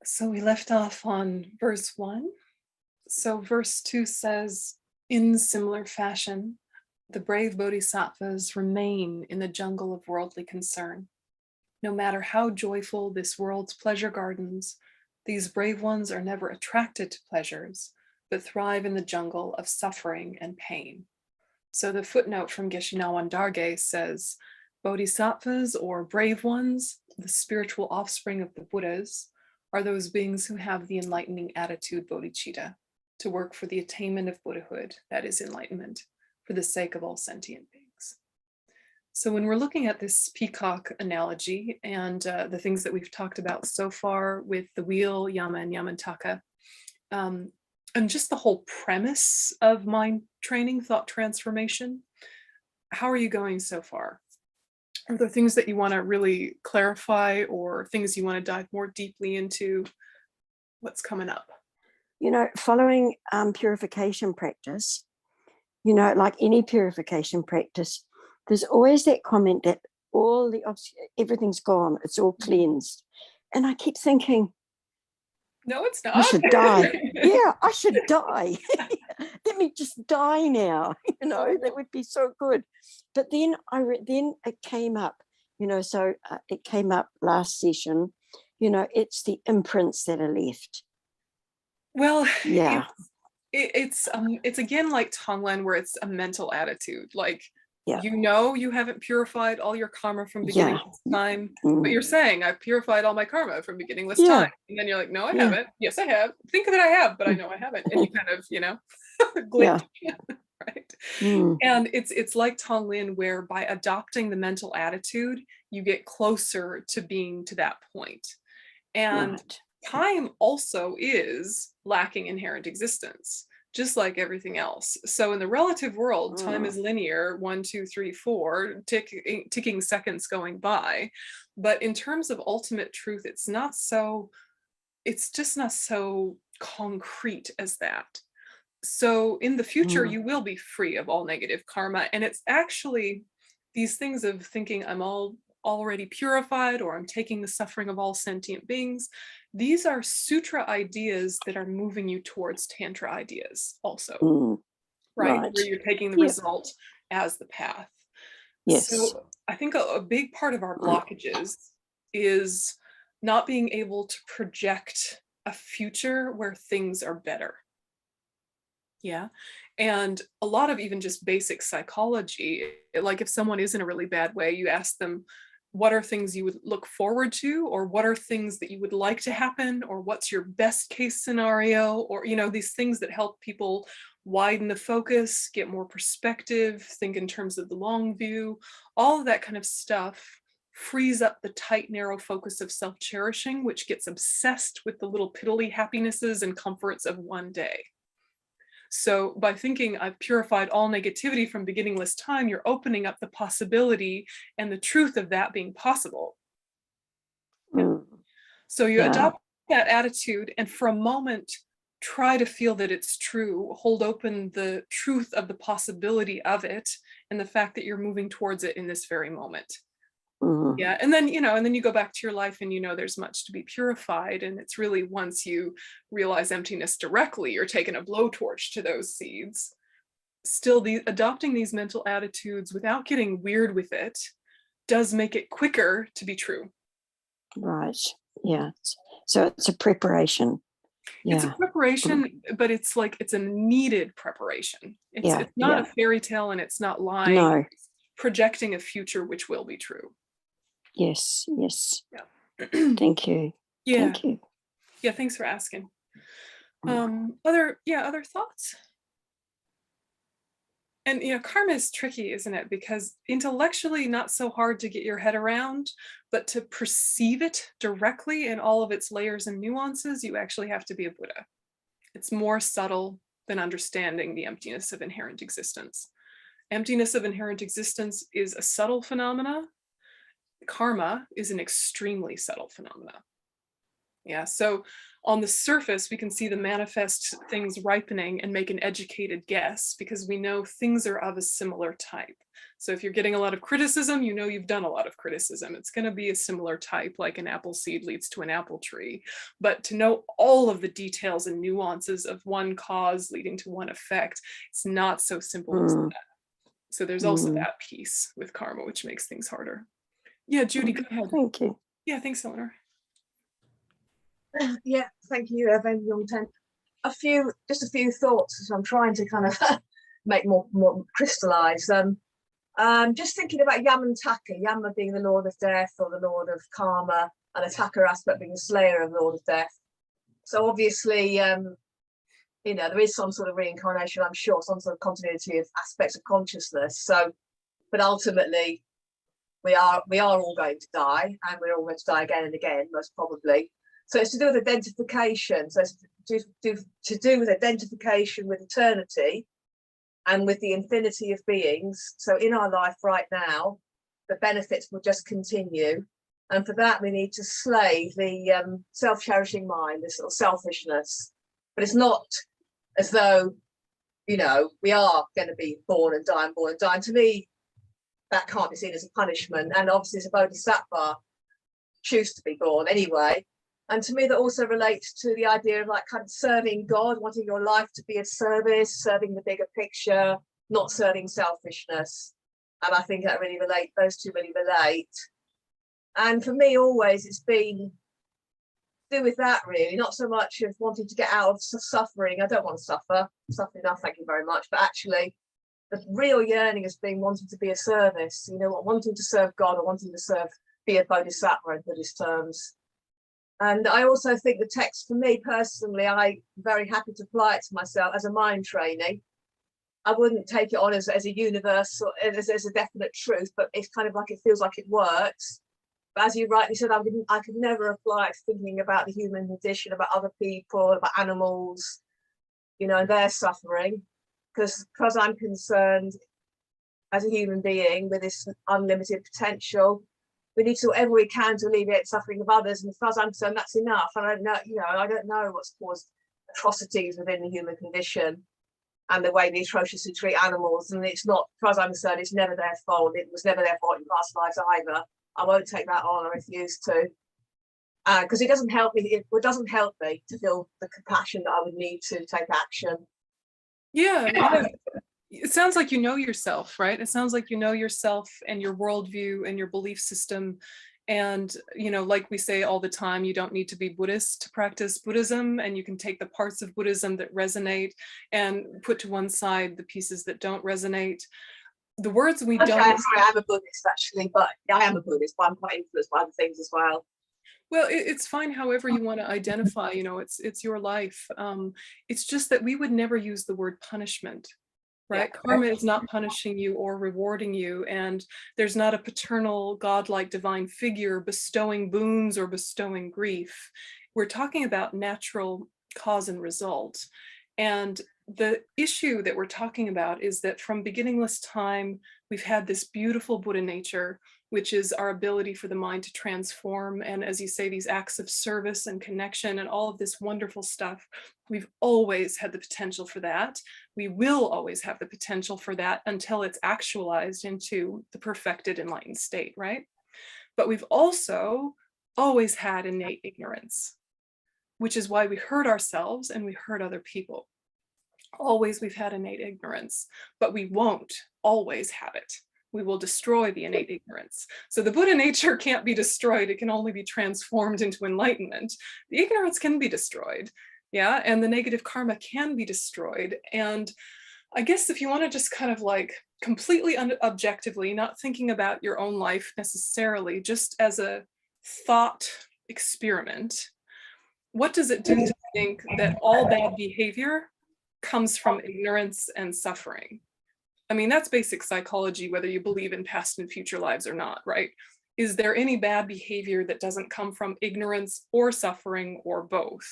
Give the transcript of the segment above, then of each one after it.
So we left off on verse 1. So verse 2 says, in similar fashion, the brave bodhisattvas remain in the jungle of worldly concern. No matter how joyful this world's pleasure gardens, these brave ones are never attracted to pleasures, but thrive in the jungle of suffering and pain. So the footnote from Geshe Nawang Dargye says, bodhisattvas, or brave ones, the spiritual offspring of the Buddhas, are those beings who have the enlightening attitude bodhicitta, to work for the attainment of Buddhahood, that is enlightenment, for the sake of all sentient beings. So when we're looking at this peacock analogy and the things that we've talked about so far with the wheel, yama and yamantaka, and just the whole premise of mind training, thought transformation, how are you going so far? Are there things that you want to really clarify or things you want to dive more deeply into? What's coming up? Following purification practice, like any purification practice, there's always that comment that everything's gone, it's all cleansed. And I keep thinking, no, it's not. I should die. Yeah, I should die. Let me just die now. That would be so good. But then it came up, so it came up last session, it's the imprints that are left. Well, yeah, it's again like Tonglen, where it's a mental attitude. Like, yeah. You haven't purified all your karma from beginningless time, but you're saying I've purified all my karma from beginningless time, and then you're like, no, I haven't. Yes, I have. Think that I have, but I know I haven't. And you kind of, glitch. Right. And it's like Tonglen, where by adopting the mental attitude, you get closer to being to that point. And time also is lacking inherent existence, just like everything else. So in the relative world, time is linear, 1, 2, 3, 4, ticking seconds going by. But in terms of ultimate truth, it's just not so concrete as that. So in the future, you will be free of all negative karma. And it's actually these things of thinking I'm already purified, or I'm taking the suffering of all sentient beings. These are sutra ideas that are moving you towards tantra ideas also, right? Where you're taking the result as the path. Yes. So I think a big part of our blockages is not being able to project a future where things are better. Yeah. And a lot of even just basic psychology, like if someone is in a really bad way, you ask them, what are things you would look forward to, or what are things that you would like to happen, or what's your best case scenario, or, these things that help people widen the focus, get more perspective, think in terms of the long view. All of that kind of stuff frees up the tight, narrow focus of self-cherishing, which gets obsessed with the little piddly happinesses and comforts of one day. So by thinking I've purified all negativity from beginningless time, you're opening up the possibility and the truth of that being possible. So you adopt that attitude, and for a moment, try to feel that it's true. Hold open the truth of the possibility of it and the fact that you're moving towards it in this very moment. Yeah. And then, you go back to your life and there's much to be purified. And it's really once you realize emptiness directly, you're taking a blowtorch to those seeds. Still, adopting these mental attitudes without getting weird with it does make it quicker to be true. Right. Yeah. So it's a preparation. Yeah. It's a preparation, but it's a needed preparation. It's not a fairy tale, and it's not lying. No. It's projecting a future which will be true. Yes. Yeah. Thank you. Yeah. Thank you. Yeah, thanks for asking. Other thoughts? And karma is tricky, isn't it? Because intellectually not so hard to get your head around, but to perceive it directly in all of its layers and nuances, you actually have to be a Buddha. It's more subtle than understanding the emptiness of inherent existence. Emptiness of inherent existence is a subtle phenomena. Karma is an extremely subtle phenomena. Yeah, so on the surface, we can see the manifest things ripening and make an educated guess because we know things are of a similar type. So if you're getting a lot of criticism, you know you've done a lot of criticism. It's going to be a similar type, like an apple seed leads to an apple tree. But to know all of the details and nuances of one cause leading to one effect, it's not so simple as that. So there's also that piece with karma, which makes things harder. Yeah, Judy, go ahead. Thank you. Yeah, thanks, Eleanor. Yeah, thank you, Yönten. Just a few thoughts as I'm trying to kind of make more crystallize. Just thinking about Yama and Taka, Yama being the Lord of Death or the Lord of Karma, and the Taka aspect being the Slayer of the Lord of Death. So obviously, you know, there is some sort of reincarnation, I'm sure, some sort of continuity of aspects of consciousness. So, but ultimately, we are all going to die, and we're all going to die again and again, most probably. So it's to do with identification. So it's to do with identification with eternity and with the infinity of beings. So in our life right now, the benefits will just continue. And for that, we need to slay the self-cherishing mind, this sort of selfishness. But it's not as though, you know, we are going to be born and die and born and die. And to me, that can't be seen as a punishment. And obviously, as a Bodhisattva, choose to be born anyway. And to me, that also relates to the idea of like kind of serving God, wanting your life to be of service, serving the bigger picture, not serving selfishness. And I think that really those two really relate. And for me, always, it's been to do with that, really, not so much of wanting to get out of suffering. I don't want to suffer enough, thank you very much. But actually, the real yearning has been wanting to be of service, you know, wanting to serve God or wanting to be a Bodhisattva in Buddhist terms. And I also think the text, for me personally, I'm very happy to apply it to myself as a mind training. I wouldn't take it on as a universal, as a definite truth, but it's kind of like it feels like it works. But as you rightly said, I could never apply it thinking about the human condition, about other people, about animals, you know, their suffering. Because I'm concerned as a human being with this unlimited potential, we need to do whatever we can to alleviate the suffering of others. And as far as I'm concerned, that's enough. I don't know, you know, I don't know what's caused atrocities within the human condition and the way they atrociously treat animals. And it's not, as far as I'm concerned, it's never their fault. It was never their fault in past lives either. I won't take that on. I refuse to. Because it doesn't help me. It doesn't help me to feel the compassion that I would need to take action. Yeah. It sounds like you know yourself, right? It sounds like you know yourself and your worldview and your belief system. And, you know, like we say all the time, you don't need to be Buddhist to practice Buddhism, and you can take the parts of Buddhism that resonate and put to one side the pieces that don't resonate. The words we don't... Sorry, I'm a Buddhist actually, but I am a Buddhist, but I'm quite influenced by other things as well. Well, it's fine however you want to identify, you know, it's your life. It's just that we would never use the word punishment. Right? Yeah. Karma is not punishing you or rewarding you, and there's not a paternal, godlike divine figure bestowing boons or bestowing grief. We're talking about natural cause and result. And the issue that we're talking about is that from beginningless time, we've had this beautiful Buddha nature, which is our ability for the mind to transform. And as you say, these acts of service and connection and all of this wonderful stuff, we've always had the potential for that. We will always have the potential for that until it's actualized into the perfected enlightened state, right? But we've also always had innate ignorance, which is why we hurt ourselves and we hurt other people. Always we've had innate ignorance, but we won't always have it. We will destroy the innate ignorance. So the Buddha nature can't be destroyed. It can only be transformed into enlightenment. The ignorance can be destroyed, yeah, and the negative karma can be destroyed. And I guess if you want to just kind of like completely objectively, not thinking about your own life necessarily, just as a thought experiment, what does it do to think that all bad behavior comes from ignorance and suffering? I mean, that's basic psychology, whether you believe in past and future lives or not, right? Is there any bad behavior that doesn't come from ignorance or suffering or both?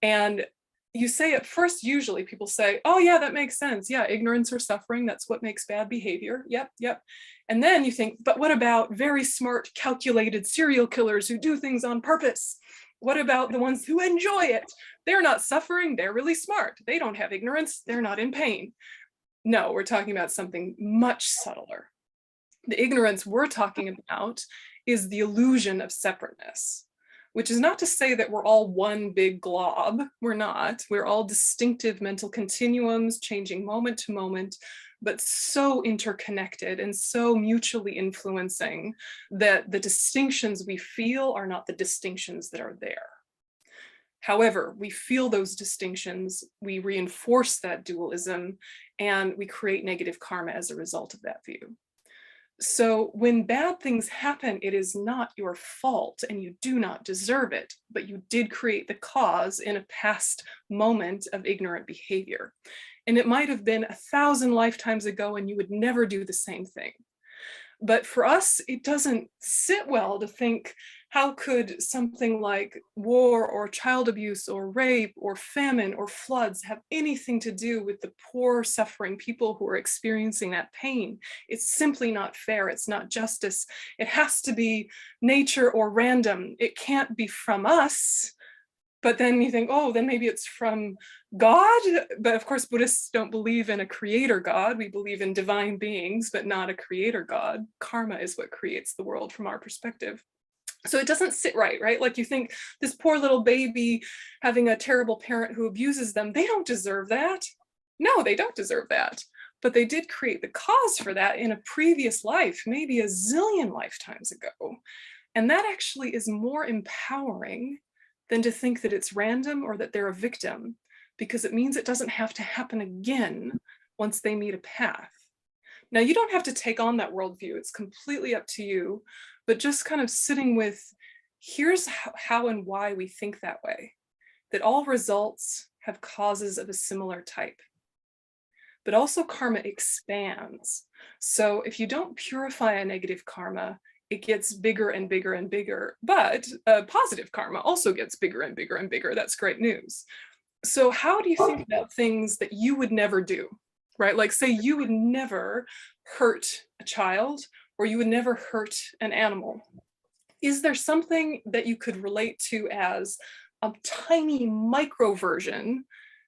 And you say at first, usually people say, oh yeah, that makes sense. Yeah, ignorance or suffering, that's what makes bad behavior. Yep, yep. And then you think, but what about very smart, calculated serial killers who do things on purpose? What about the ones who enjoy it? They're not suffering, they're really smart. They don't have ignorance, they're not in pain. No, we're talking about something much subtler. The ignorance we're talking about is the illusion of separateness, which is not to say that we're all one big glob. We're not. We're all distinctive mental continuums, changing moment to moment, but so interconnected and so mutually influencing that the distinctions we feel are not the distinctions that are there. However, we feel those distinctions, we reinforce that dualism, and we create negative karma as a result of that view. So when bad things happen, it is not your fault and you do not deserve it, but you did create the cause in a past moment of ignorant behavior. And it might have been 1,000 lifetimes ago and you would never do the same thing. But for us, it doesn't sit well to think, how could something like war or child abuse or rape or famine or floods have anything to do with the poor suffering people who are experiencing that pain? It's simply not fair. It's not justice. It has to be nature or random. It can't be from us. But then you think, oh, then maybe it's from God. But of course, Buddhists don't believe in a creator God. We believe in divine beings, but not a creator God. Karma is what creates the world from our perspective. So it doesn't sit right, right? Like you think this poor little baby having a terrible parent who abuses them, they don't deserve that. No, they don't deserve that. But they did create the cause for that in a previous life, maybe a zillion lifetimes ago. And that actually is more empowering than to think that it's random or that they're a victim, because it means it doesn't have to happen again once they meet a path. Now, you don't have to take on that worldview. It's completely up to you, but just kind of sitting with, here's how and why we think that way, that all results have causes of a similar type. But also karma expands. So if you don't purify a negative karma, it gets bigger and bigger and bigger, but positive karma also gets bigger and bigger and bigger. That's great news. So how do you think about things that you would never do, right? Like say you would never hurt a child or you would never hurt an animal. Is there something that you could relate to as a tiny micro version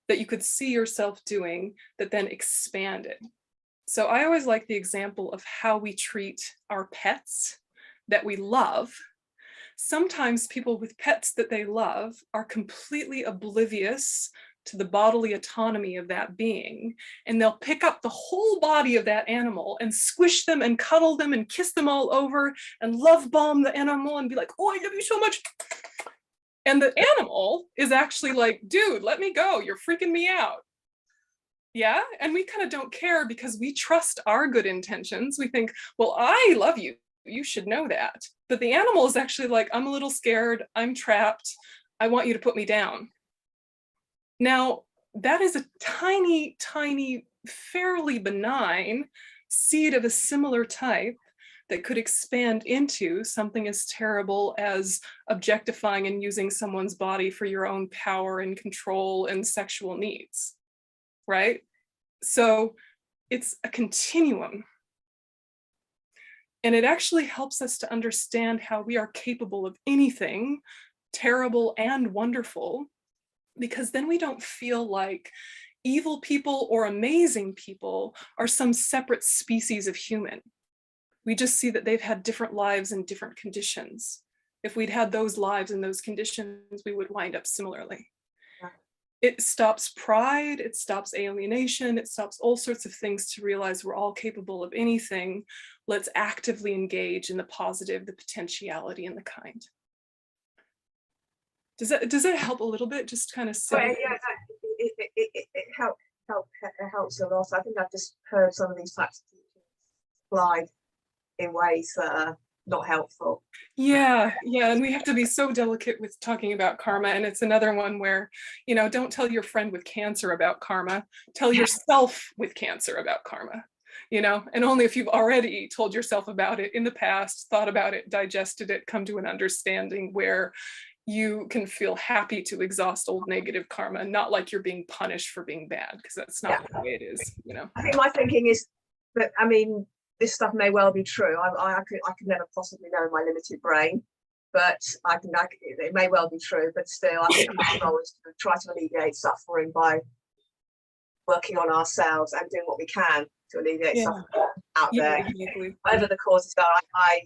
that you could see yourself doing that then expanded? So I always like the example of how we treat our pets that we love. Sometimes people with pets that they love are completely oblivious to the bodily autonomy of that being, and they'll pick up the whole body of that animal and squish them and cuddle them and kiss them all over and love bomb the animal and be like, oh, I love you so much. And the animal is actually like, dude, let me go, you're freaking me out. Yeah, and we kind of don't care because we trust our good intentions. We think, well, I love you, you should know that. But the animal is actually like, I'm a little scared, I'm trapped, I want you to put me down. Now, that is a tiny, tiny, fairly benign seed of a similar type that could expand into something as terrible as objectifying and using someone's body for your own power and control and sexual needs, right? So it's a continuum. And it actually helps us to understand how we are capable of anything, terrible and wonderful, because then we don't feel like evil people or amazing people are some separate species of human. We just see that they've had different lives in different conditions. If we'd had those lives in those conditions, we would wind up similarly. It stops pride, it stops alienation, it stops all sorts of things to realize we're all capable of anything. Let's actively engage in the positive, the potentiality, and the kind. Does that help a little bit? Just kind of say. Yeah, it helps a lot. I think I've just heard some of these types of teachings applied in ways that are not helpful. Yeah, and we have to be so delicate with talking about karma. And it's another one where, you know, don't tell your friend with cancer about karma, tell yourself with cancer about karma, you know, and only if you've already told yourself about it in the past, thought about it, digested it, come to an understanding where you can feel happy to exhaust old negative karma, not like you're being punished for being bad, because that's not the way it is, you know. I think my thinking is that, I mean, this stuff may well be true. I could never possibly know in my limited brain. but it may well be true, but still, I think our role is to try to alleviate suffering by working on ourselves and doing what we can to alleviate suffering out there. Exactly. Whatever the causes are, I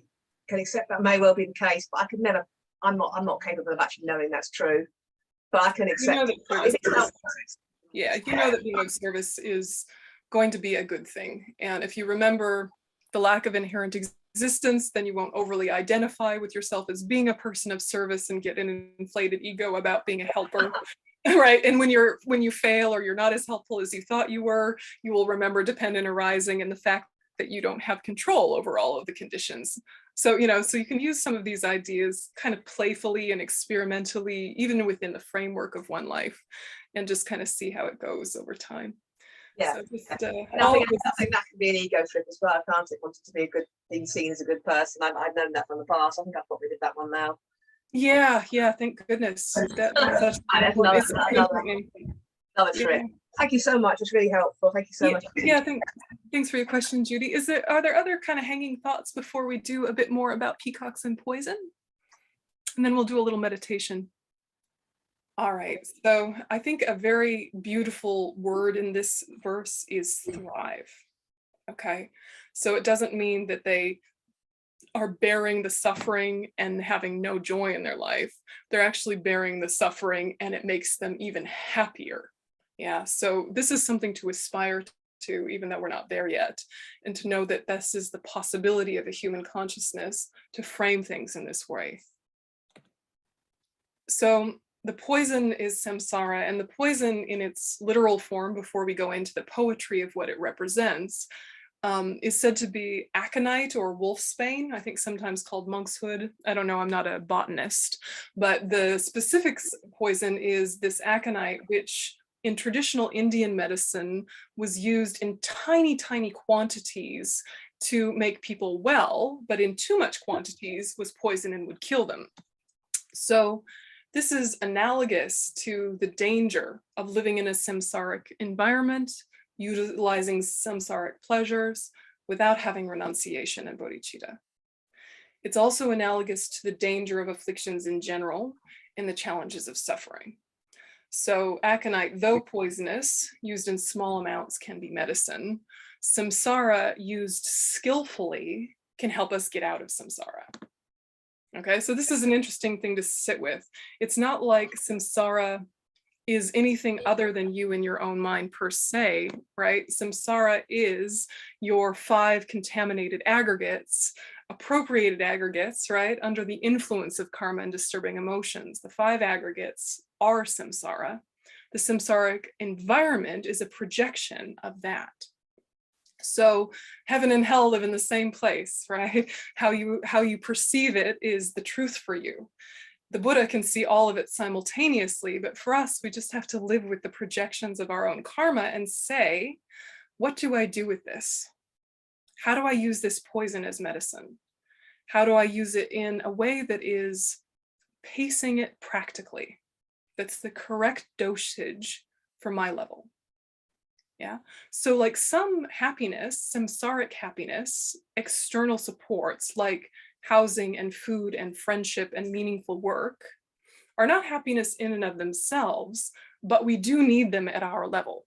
can accept that may well be the case, but I could never, I'm not capable of actually knowing that's true, but I can accept Yeah, you know that being of service is going to be a good thing. And if you remember the lack of inherent existence, then you won't overly identify with yourself as being a person of service and get an inflated ego about being a helper. Right. And when you fail or you're not as helpful as you thought you were, you will remember dependent arising and the fact that you don't have control over all of the conditions. So, so you can use some of these ideas kind of playfully and experimentally, even within the framework of one life, and just kind of see how it goes over time. Yeah. So just, I think that can be an ego trip as well, can't it? Wanting to be being seen as a good person. I've known that from the past. I think I've probably did that one now. Yeah, thank goodness. That's another trip. Thank you so much. It's really helpful. Thank you so much. Yeah, thanks for your question, Judy. Are there other kind of hanging thoughts before we do a bit more about peacocks and poison? And then we'll do a little meditation. All right, so I think a very beautiful word in this verse is thrive. Okay, so it doesn't mean that they are bearing the suffering and having no joy in their life. They're actually bearing the suffering and it makes them even happier. Yeah, so this is something to aspire to, even though we're not there yet, and to know that this is the possibility of a human consciousness to frame things in this way. So the poison is samsara, and the poison in its literal form, before we go into the poetry of what it represents, is said to be aconite or wolfsbane, I think sometimes called monkshood. I don't know, I'm not a botanist, but the specific poison is this aconite, which in traditional Indian medicine was used in tiny, tiny quantities to make people well, but in too much quantities was poison and would kill them. So this is analogous to the danger of living in a samsaric environment, utilizing samsaric pleasures without having renunciation and bodhicitta. It's also analogous to the danger of afflictions in general and the challenges of suffering. So aconite, though poisonous, used in small amounts can be medicine. Samsara, used skillfully, can help us get out of samsara. Okay, so this is an interesting thing to sit with. It's not like samsara is anything other than you in your own mind per se, right? Samsara is your 5 contaminated aggregates, appropriated aggregates, right? Under the influence of karma and disturbing emotions. The 5 aggregates are samsara. The samsaric environment is a projection of that. So heaven and hell live in the same place, right? How you perceive it is the truth for you. The Buddha can see all of it simultaneously, but for us, we just have to live with the projections of our own karma and say, what do I do with this? How do I use this poison as medicine? How do I use it in a way that is pacing it practically? That's the correct dosage for my level. Yeah. So like some happiness, samsaric happiness, external supports like housing and food and friendship and meaningful work are not happiness in and of themselves, but we do need them at our level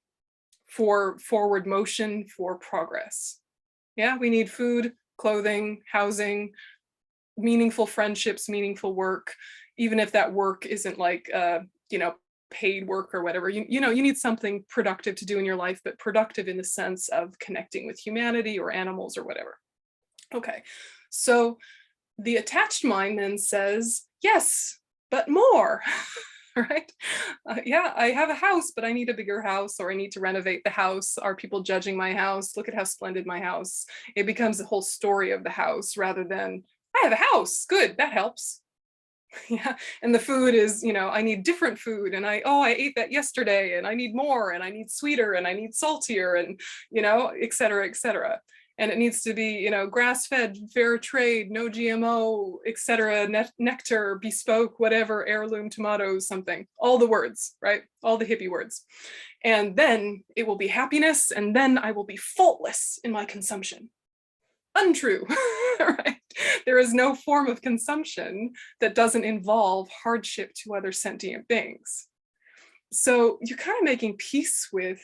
for forward motion, for progress. Yeah, we need food, clothing, housing, meaningful friendships, meaningful work, even if that work isn't like, paid work or whatever, you need something productive to do in your life, but productive in the sense of connecting with humanity or animals or whatever. Okay, so the attached mind then says, yes, but more, right? Yeah, I have a house, but I need a bigger house, or I need to renovate the house. Are people judging my house? Look at how splendid my house. It becomes the whole story of the house rather than, I have a house, good, that helps. Yeah, and the food is, I need different food, and I ate that yesterday, and I need more, and I need sweeter, and I need saltier, and et cetera, et cetera. And it needs to be, grass-fed, fair trade, no GMO, et cetera, nectar, bespoke, whatever, heirloom tomatoes, something, all the words, right? All the hippie words. And then it will be happiness, and then I will be faultless in my consumption. Untrue, right? There is no form of consumption that doesn't involve hardship to other sentient beings. So you're kind of making peace with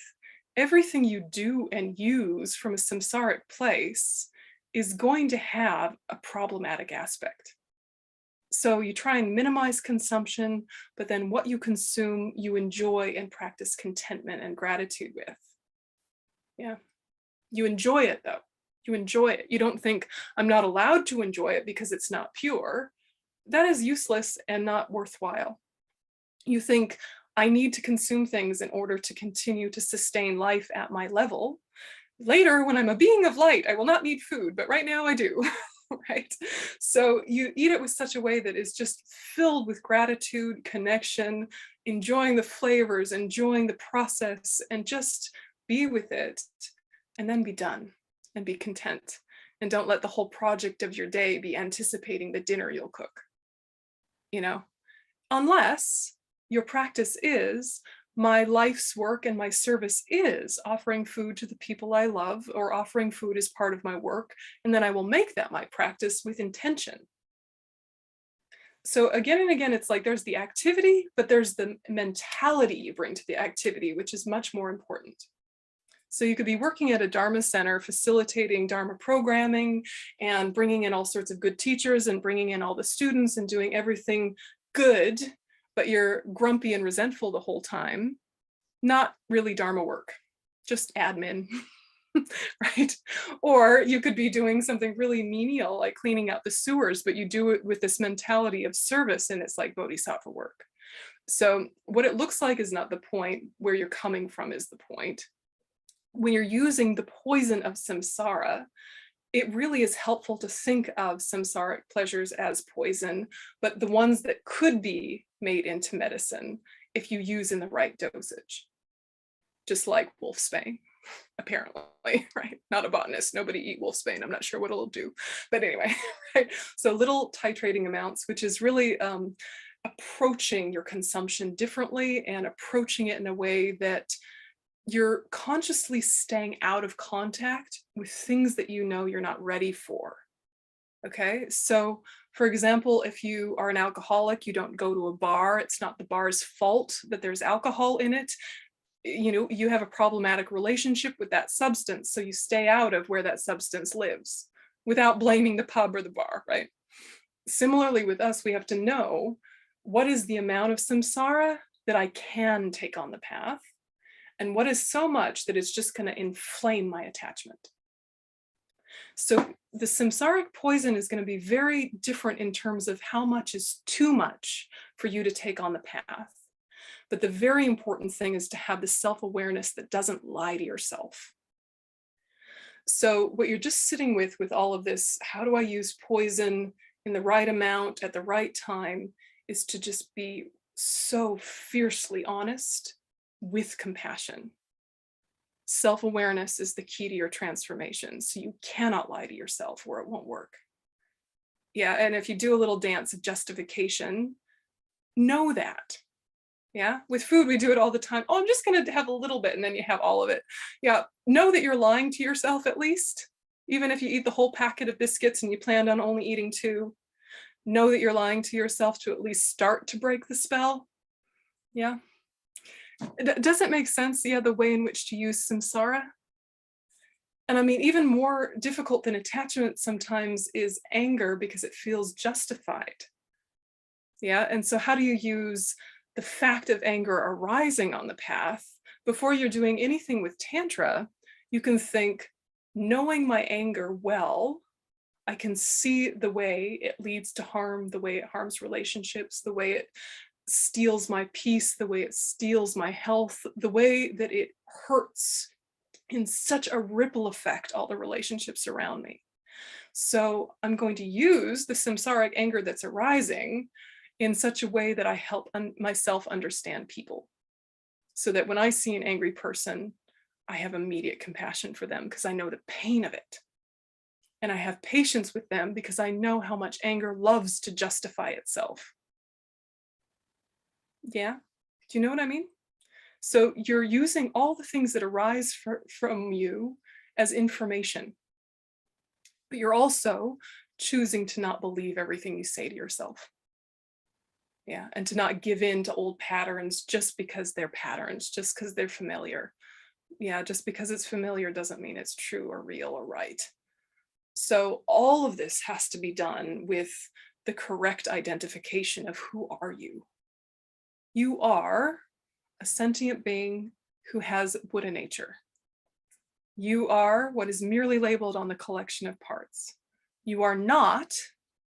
everything you do and use from a samsaric place is going to have a problematic aspect. So you try and minimize consumption, but then what you consume, you enjoy and practice contentment and gratitude with. Yeah, you enjoy it though. You enjoy it. You don't think, I'm not allowed to enjoy it because it's not pure. That is useless and not worthwhile. You think, I need to consume things in order to continue to sustain life at my level. Later, when I'm a being of light, I will not need food, but right now I do. Right? So you eat it with such a way that is just filled with gratitude, connection, enjoying the flavors, enjoying the process, and just be with it, and then be done and be content. And don't let the whole project of your day be anticipating the dinner you'll cook. You know, unless your practice is, my life's work and my service is offering food to the people I love, or offering food as part of my work, and then I will make that my practice with intention. So again and again, it's like there's the activity, but there's the mentality you bring to the activity, which is much more important. So you could be working at a Dharma center, facilitating Dharma programming and bringing in all sorts of good teachers and bringing in all the students and doing everything good, but you're grumpy and resentful the whole time. Not really Dharma work, just admin, right? Or you could be doing something really menial, like cleaning out the sewers, but you do it with this mentality of service, and it's like Bodhisattva work. So what it looks like is not the point, where you're coming from is the point. When you're using the poison of samsara, it really is helpful to think of samsaric pleasures as poison, but the ones that could be made into medicine if you use in the right dosage. Just like wolfsbane, apparently, right? Not a botanist, nobody eat wolfsbane, I'm not sure what it'll do. But anyway, right? So little titrating amounts, which is really approaching your consumption differently and approaching it in a way that you're consciously staying out of contact with things that you know you're not ready for. Okay, so for example, if you are an alcoholic, you don't go to a bar. It's not the bar's fault that there's alcohol in it. You know, you have a problematic relationship with that substance, so you stay out of where that substance lives without blaming the pub or the bar, right? Similarly with us, we have to know what is the amount of samsara that I can take on the path, and what is so much that it's just going to inflame my attachment. So the samsaric poison is going to be very different in terms of how much is too much for you to take on the path. But the very important thing is to have the self-awareness that doesn't lie to yourself. So what you're just sitting with all of this, how do I use poison in the right amount at the right time, is to just be so fiercely honest with compassion. Self-awareness is the key to your transformation. So you cannot lie to yourself or it won't work. Yeah, and if you do a little dance of justification, know that. Yeah, with food, we do it all the time. Oh, I'm just going to have a little bit, and then you have all of it. Yeah, know that you're lying to yourself at least. Even if you eat the whole packet of biscuits and you planned on only eating 2, know that you're lying to yourself to at least start to break the spell. Yeah. Does it make sense? Yeah, the way in which to use samsara. And I mean, even more difficult than attachment sometimes is anger, because it feels justified. Yeah, and so how do you use the fact of anger arising on the path? Before you're doing anything with Tantra, you can think, knowing my anger well, I can see the way it leads to harm, the way it harms relationships, the way it steals my peace, the way it steals my health, the way that it hurts in such a ripple effect all the relationships around me. So I'm going to use the samsaric anger that's arising in such a way that I help myself understand people, so that when I see an angry person, I have immediate compassion for them because I know the pain of it. And I have patience with them because I know how much anger loves to justify itself. Yeah, do you know what I mean? So you're using all the things that arise from you as information, but you're also choosing to not believe everything you say to yourself. Yeah, and to not give in to old patterns just because they're patterns, just because they're familiar. Yeah, just because it's familiar doesn't mean it's true or real or right. So all of this has to be done with the correct identification of who are you. You are a sentient being who has Buddha nature. You are what is merely labeled on the collection of parts. You are not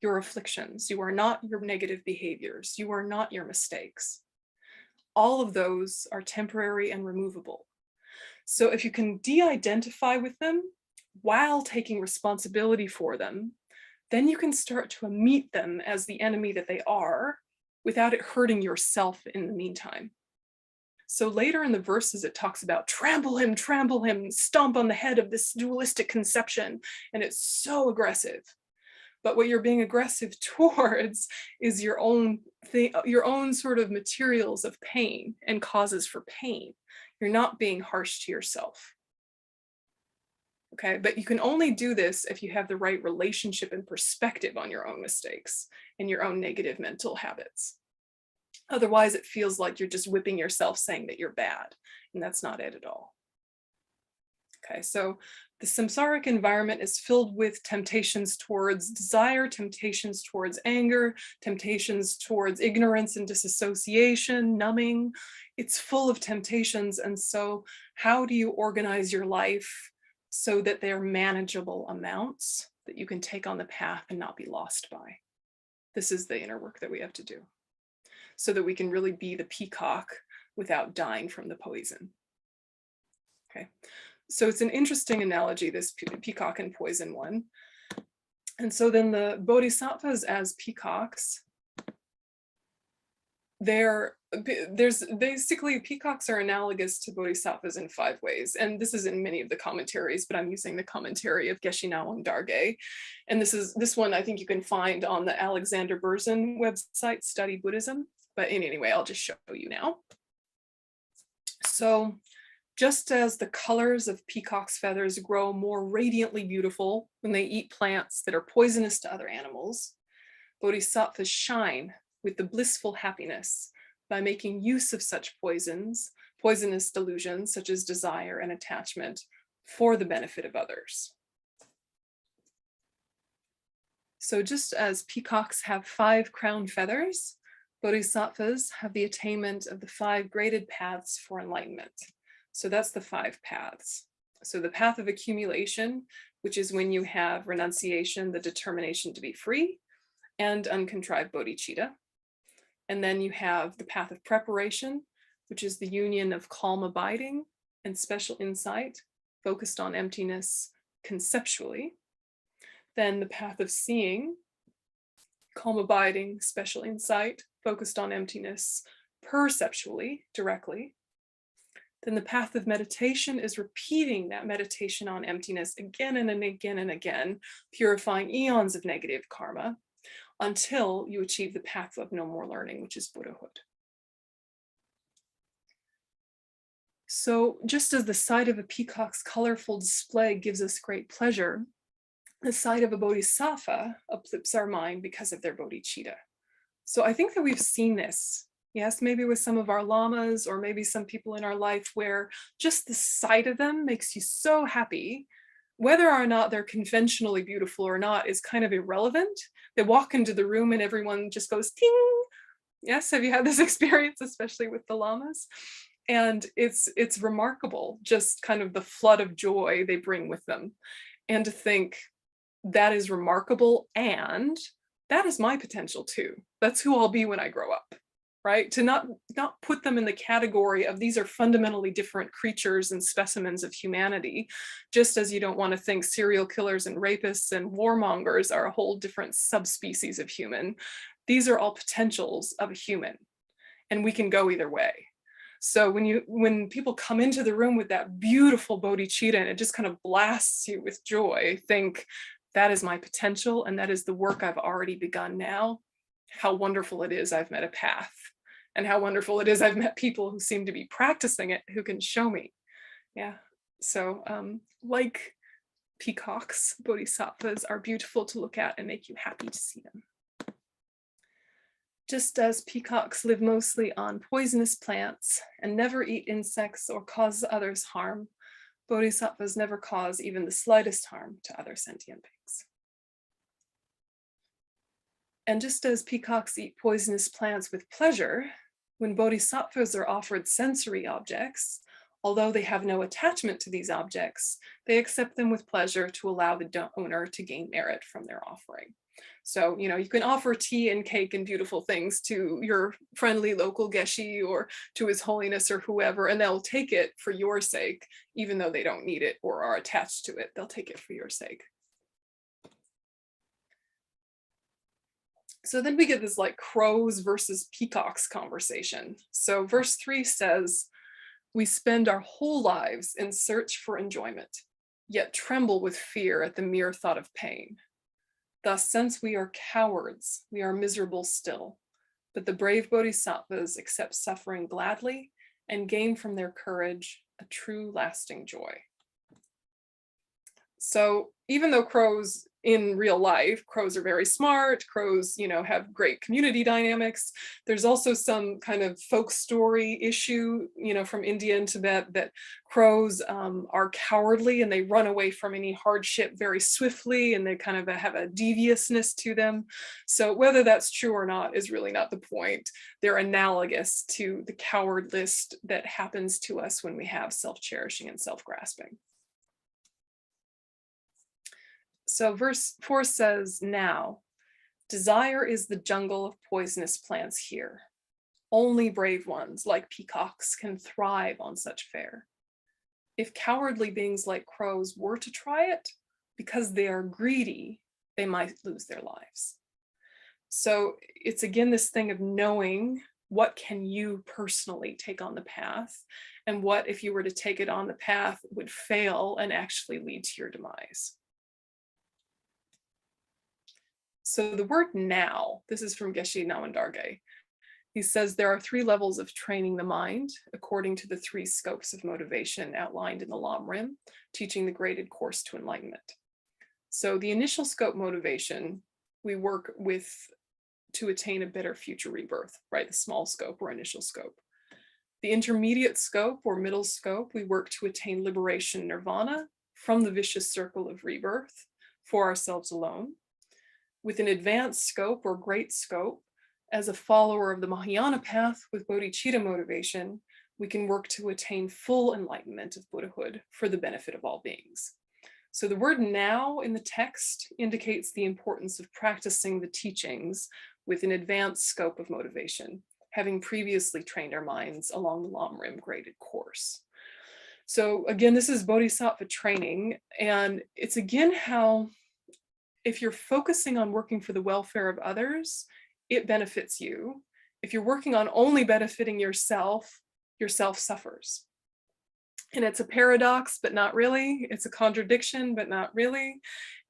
your afflictions. You are not your negative behaviors. You are not your mistakes. All of those are temporary and removable. So if you can de-identify with them while taking responsibility for them, then you can start to meet them as the enemy that they are without it hurting yourself in the meantime. So later in the verses, it talks about trample him, stomp on the head of this dualistic conception. And it's so aggressive. But what you're being aggressive towards is your own sort of materials of pain and causes for pain. You're not being harsh to yourself. Okay, but you can only do this if you have the right relationship and perspective on your own mistakes and your own negative mental habits. Otherwise, it feels like you're just whipping yourself saying that you're bad, and that's not it at all. Okay, so the samsaric environment is filled with temptations towards desire, temptations towards anger, temptations towards ignorance and disassociation, numbing. It's full of temptations. And so how do you organize your life so that they're manageable amounts that you can take on the path and not be lost by? This is the inner work that we have to do so that we can really be the peacock without dying from the poison. Okay. So it's an interesting analogy, this peacock and poison one. And so then the bodhisattvas as peacocks, there's basically, peacocks are analogous to bodhisattvas in 5 ways. And this is in many of the commentaries, but I'm using the commentary of Geshe Nawang Dargay. And this one I think you can find on the Alexander Berzin website, Study Buddhism. But anyway, I'll just show you now. So just as the colors of peacock's feathers grow more radiantly beautiful when they eat plants that are poisonous to other animals, bodhisattvas shine with the blissful happiness by making use of such poisonous delusions such as desire and attachment for the benefit of others. So just as peacocks have 5 crown feathers, bodhisattvas have the attainment of the 5 graded paths for enlightenment. So that's the 5 paths. So the path of accumulation, which is when you have renunciation, the determination to be free, and uncontrived bodhicitta. And then you have the path of preparation, which is the union of calm abiding and special insight, focused on emptiness conceptually. Then the path of seeing, calm abiding, special insight, focused on emptiness perceptually, directly. Then the path of meditation is repeating that meditation on emptiness again and again and again, purifying eons of negative karma until you achieve the path of no more learning, which is Buddhahood. So just as the sight of a peacock's colorful display gives us great pleasure, the sight of a bodhisattva uplifts our mind because of their bodhicitta. So I think that we've seen this, yes, maybe with some of our lamas or maybe some people in our life where just the sight of them makes you so happy. Whether or not they're conventionally beautiful or not is kind of irrelevant. They walk into the room and everyone just goes ting. Yes, have you had this experience, especially with the lamas? And it's remarkable, just kind of the flood of joy they bring with them. And to think that is remarkable and that is my potential too. That's who I'll be when I grow up. Right? To not put them in the category of these are fundamentally different creatures and specimens of humanity, just as you don't want to think serial killers and rapists and warmongers are a whole different subspecies of human. These are all potentials of a human, and we can go either way. So when people come into the room with that beautiful bodhicitta and it just kind of blasts you with joy, think that is my potential and that is the work I've already begun now. How wonderful it is I've met a path, and how wonderful it is I've met people who seem to be practicing it, who can show me. Yeah, so like Peacocks, Bodhisattvas, are beautiful to look at and make you happy to see them. Just as peacocks live mostly on poisonous plants and never eat insects or cause others harm, Bodhisattvas never cause even the slightest harm to other sentient beings. And just as peacocks eat poisonous plants with pleasure, when Bodhisattvas are offered sensory objects, although they have no attachment to these objects, they accept them with pleasure to allow the owner to gain merit from their offering. So, you know, you can offer tea and cake and beautiful things to your friendly local geshe or to His Holiness or whoever, and they'll take it for your sake, even though they don't need it or are attached to it. They'll take it for your sake. So then we get this like crows versus peacocks conversation. So verse 3 says, "We spend our whole lives in search for enjoyment, yet tremble with fear at the mere thought of pain. Thus, since we are cowards, we are miserable still, but the brave bodhisattvas accept suffering gladly and gain from their courage a true lasting joy." So even though crows in real life, crows are very smart, crows, you know, have great community dynamics, there's also some kind of folk story issue, you know, from India and Tibet that crows are cowardly and they run away from any hardship very swiftly and they kind of have a deviousness to them. So whether that's true or not is really not the point. They're analogous to the coward list that happens to us when we have self-cherishing and self-grasping. So verse 4 says, "Now, desire is the jungle of poisonous plants here. Only brave ones like peacocks can thrive on such fare. If cowardly beings like crows were to try it, because they are greedy, they might lose their lives." So it's again this thing of knowing what can you personally take on the path and what, if you were to take it on the path, would fail and actually lead to your demise. So the word "now," this is from Geshe Namon Dargay. He says there are 3 levels of training the mind according to the 3 scopes of motivation outlined in the Lam Rim, teaching the graded course to enlightenment. So the initial scope motivation, we work with to attain a better future rebirth, right? The small scope or initial scope. The intermediate scope or middle scope, we work to attain liberation, nirvana, from the vicious circle of rebirth for ourselves alone. With an advanced scope or great scope, as a follower of the Mahayana path with bodhicitta motivation, we can work to attain full enlightenment of Buddhahood for the benefit of all beings. So the word "now" in the text indicates the importance of practicing the teachings with an advanced scope of motivation, having previously trained our minds along the Lam Rim graded course. So again, this is bodhisattva training, and it's again how if you're focusing on working for the welfare of others, it benefits you. If you're working on only benefiting yourself suffers. And it's a paradox, but not really. It's a contradiction, but not really.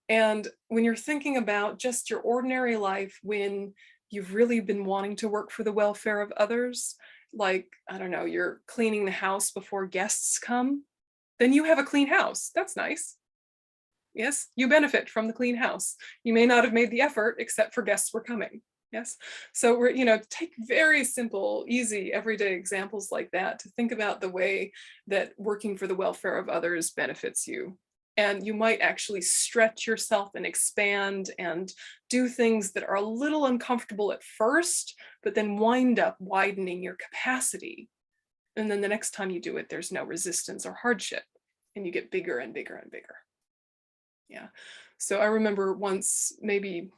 And when you're thinking about just your ordinary life, when you've really been wanting to work for the welfare of others, like, I don't know, you're cleaning the house before guests come, then you have a clean house. That's nice. Yes, you benefit from the clean house. You may not have made the effort except for guests were coming. Yes, so we're, you know, take very simple, easy, everyday examples like that to think about the way that working for the welfare of others benefits you. And you might actually stretch yourself and expand and do things that are a little uncomfortable at first, but then wind up widening your capacity. And then the next time you do it, there's no resistance or hardship, and you get bigger and bigger and bigger. Yeah, so I remember once, maybe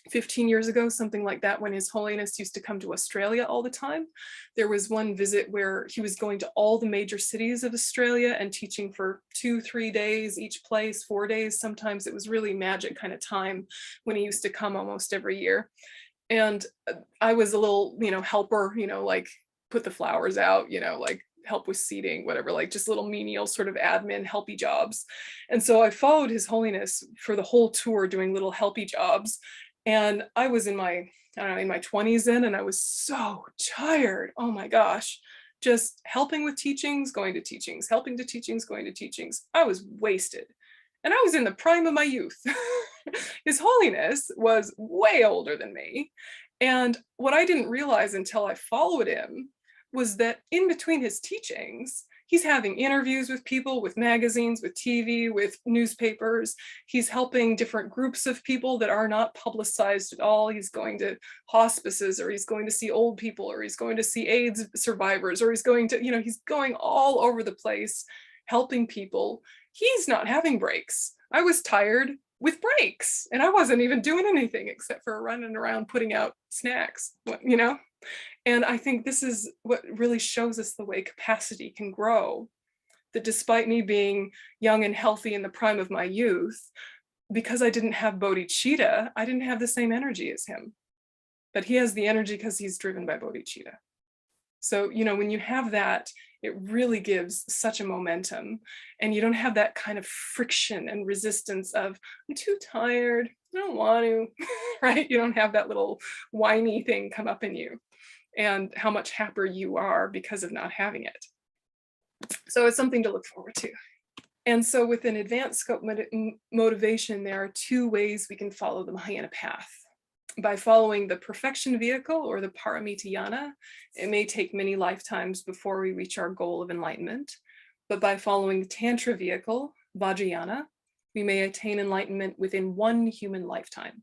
15 years ago, something like that, when His Holiness used to come to Australia all the time. There was one visit where he was going to all the major cities of Australia and teaching for 2-3 days each place, 4 days sometimes. It was really magic kind of time when he used to come almost every year. And I was a little, you know, helper, you know, like put the flowers out, you know, like help with seating, whatever, like just little menial sort of admin helpy jobs. And so I followed His Holiness for the whole tour doing little helpy jobs. And I was in my, I don't know, in my 20s then, and I was so tired. Oh my gosh, just helping with teachings, going to teachings, helping to teachings, going to teachings. I was wasted. and I was in the prime of my youth. His Holiness was way older than me. And what I didn't realize until I followed him was that in between his teachings, he's having interviews with people, with magazines, with TV, with newspapers. He's helping different groups of people that are not publicized at all. He's going to hospices, or he's going to see old people, or he's going to see AIDS survivors, or he's going to, he's going all over the place helping people. He's not having breaks. I was tired with breaks, and I wasn't even doing anything except for running around putting out snacks, And I think this is what really shows us the way capacity can grow, that despite me being young and healthy in the prime of my youth, because I didn't have bodhicitta, I didn't have the same energy as him. But he has the energy because he's driven by bodhicitta. So, when you have that, it really gives such a momentum, and you don't have that kind of friction and resistance of, I'm too tired, I don't want to, right? You don't have that little whiny thing come up in you, and how much happier you are because of not having it. So it's something to look forward to. And so within advanced scope motivation, there are two ways we can follow the Mahayana path. By following the perfection vehicle, or the paramita yana, it may take many lifetimes before we reach our goal of enlightenment. But by following the tantra vehicle, vajrayana, we may attain enlightenment within one human lifetime.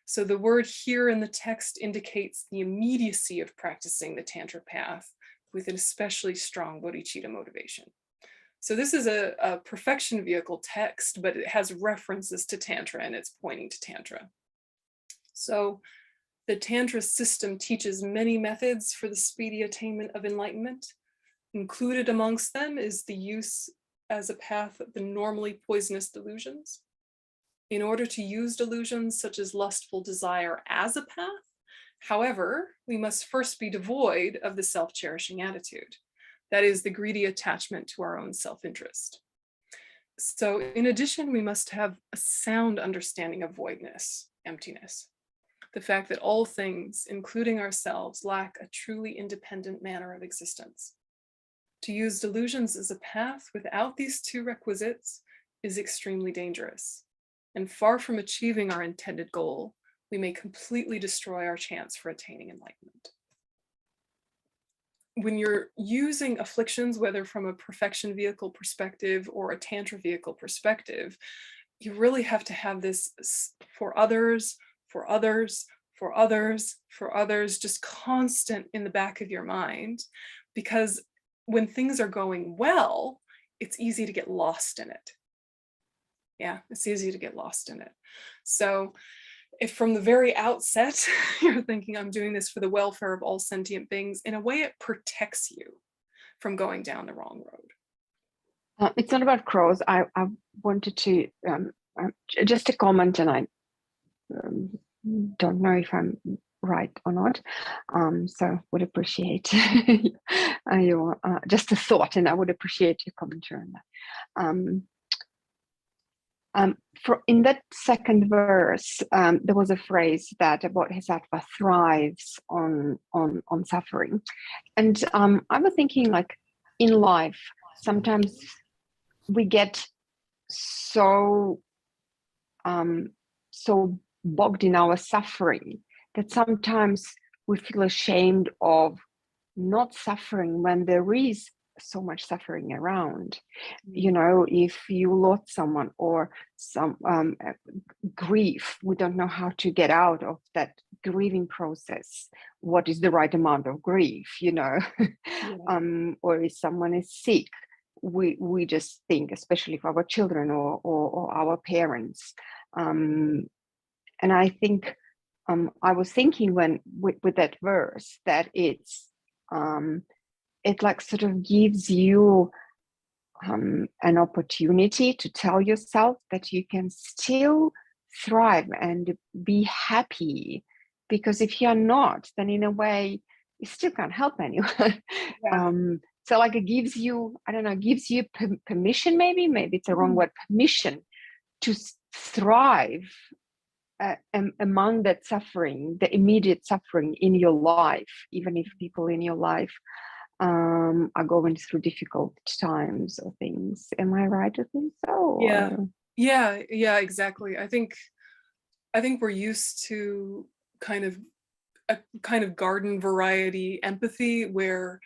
So the word here in the text indicates the immediacy of practicing the tantra path with an especially strong bodhicitta motivation. So this is a perfection vehicle text, but it has references to tantra, and it's pointing to tantra. So the Tantra system teaches many methods for the speedy attainment of enlightenment. Included amongst them is the use as a path of the normally poisonous delusions. In order to use delusions such as lustful desire as a path, however, we must first be devoid of the self-cherishing attitude. That is the greedy attachment to our own self-interest. So in addition, we must have a sound understanding of voidness, emptiness. The fact that all things, including ourselves, lack a truly independent manner of existence. To use delusions as a path without these two requisites is extremely dangerous, and far from achieving our intended goal, we may completely destroy our chance for attaining enlightenment. When you're using afflictions, whether from a perfection vehicle perspective or a tantra vehicle perspective, you really have to have this for others, for others, for others, for others, just constant in the back of your mind, because when things are going well, it's easy to get lost in it. Yeah, it's easy to get lost in it. So if from the very outset, you're thinking, I'm doing this for the welfare of all sentient beings, in a way it protects you from going down the wrong road. It's not about crows. I wanted to, just a comment, and I don't know if I'm right or not, so would appreciate your just a thought, and I would appreciate your commentary on that. In that second verse, there was a phrase that a Bodhisattva thrives on suffering, and I was thinking, like, in life, sometimes we get so bogged in our suffering that sometimes we feel ashamed of not suffering when there is so much suffering around. If you lost someone, or some grief, we don't know how to get out of that grieving process. What is the right amount of grief, Yeah. Or if someone is sick, we just think, especially for our children or our parents. And I think I was thinking with that verse that it like sort of gives you an opportunity to tell yourself that you can still thrive and be happy, because if you're not, then in a way you still can't help anyone. Yeah. So like it gives you, I don't know, gives you permission, maybe it's a wrong word, permission to thrive among that suffering, the immediate suffering in your life, even if people in your life are going through difficult times or things. Am I right to think so? Yeah. Yeah, yeah, exactly. I think we're used to kind of a kind of garden variety empathy where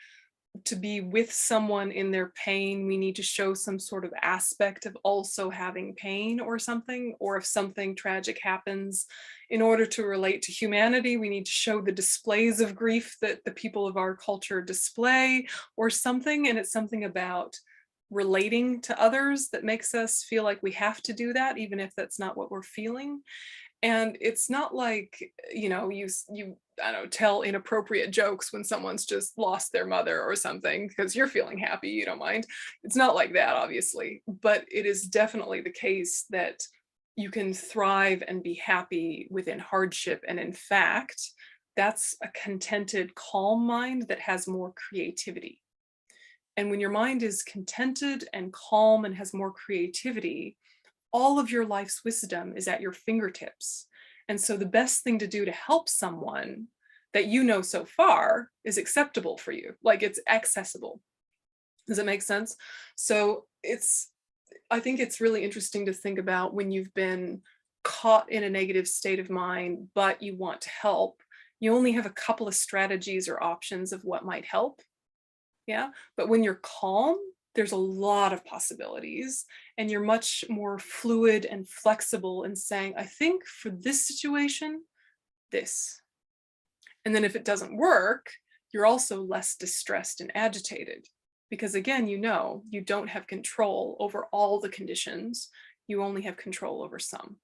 to be with someone in their pain, we need to show some sort of aspect of also having pain or something, or if something tragic happens, in order to relate to humanity, we need to show the displays of grief that the people of our culture display or something, and it's something about relating to others that makes us feel like we have to do that, even if that's not what we're feeling. And it's not like, you know, you I don't know, tell inappropriate jokes when someone's just lost their mother or something because you're feeling happy, you don't mind. It's not like that, obviously, but it is definitely the case that you can thrive and be happy within hardship. And in fact, that's a contented, calm mind that has more creativity. And when your mind is contented and calm and has more creativity, all of your life's wisdom is at your fingertips. And so the best thing to do to help someone that you know so far is acceptable for you, like it's accessible. Does it make sense? So I think it's really interesting to think about when you've been caught in a negative state of mind, but you want to help, you only have a couple of strategies or options of what might help. Yeah, but when you're calm, there's a lot of possibilities and you're much more fluid and flexible in saying, I think for this situation, this. And then if it doesn't work, you're also less distressed and agitated because again, you know, you don't have control over all the conditions. You only have control over some.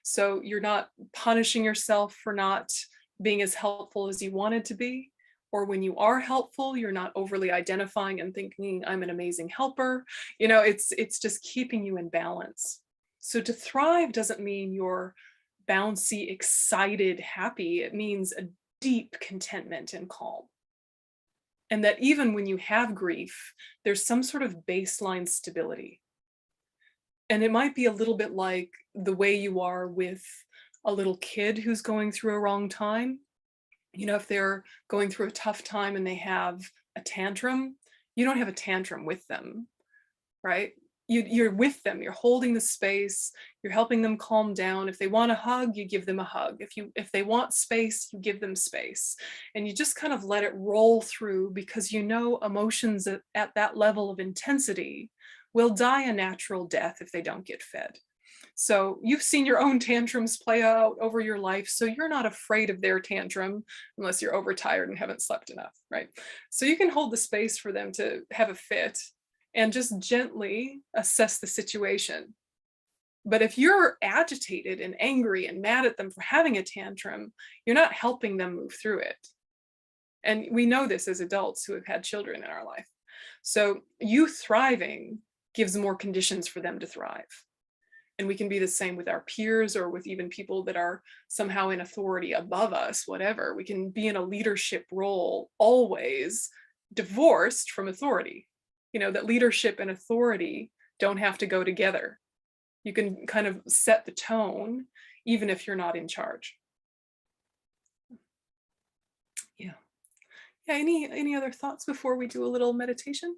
So you're not punishing yourself for not being as helpful as you wanted to be. Or when you are helpful, you're not overly identifying and thinking, I'm an amazing helper. You know, it's just keeping you in balance. So to thrive doesn't mean you're bouncy, excited, happy. It means a deep contentment and calm. And that even when you have grief, there's some sort of baseline stability. And it might be a little bit like the way you are with a little kid who's going through a wrong time. You know, if they're going through a tough time and they have a tantrum, you don't have a tantrum with them, right? You're with them, you're holding the space, you're helping them calm down. If they want a hug, you give them a hug. If they want space, you give them space. And you just kind of let it roll through because you know emotions at that level of intensity will die a natural death if they don't get fed. So you've seen your own tantrums play out over your life, so you're not afraid of their tantrum unless you're overtired and haven't slept enough, right? So you can hold the space for them to have a fit and just gently assess the situation. But if you're agitated and angry and mad at them for having a tantrum, you're not helping them move through it. And we know this as adults who have had children in our life. So you thriving gives more conditions for them to thrive. And we can be the same with our peers or with even people that are somehow in authority above us, whatever. We can be in a leadership role always divorced from authority. You know, that leadership and authority don't have to go together. You can kind of set the tone even if you're not in charge. Yeah. Yeah, any other thoughts before we do a little meditation?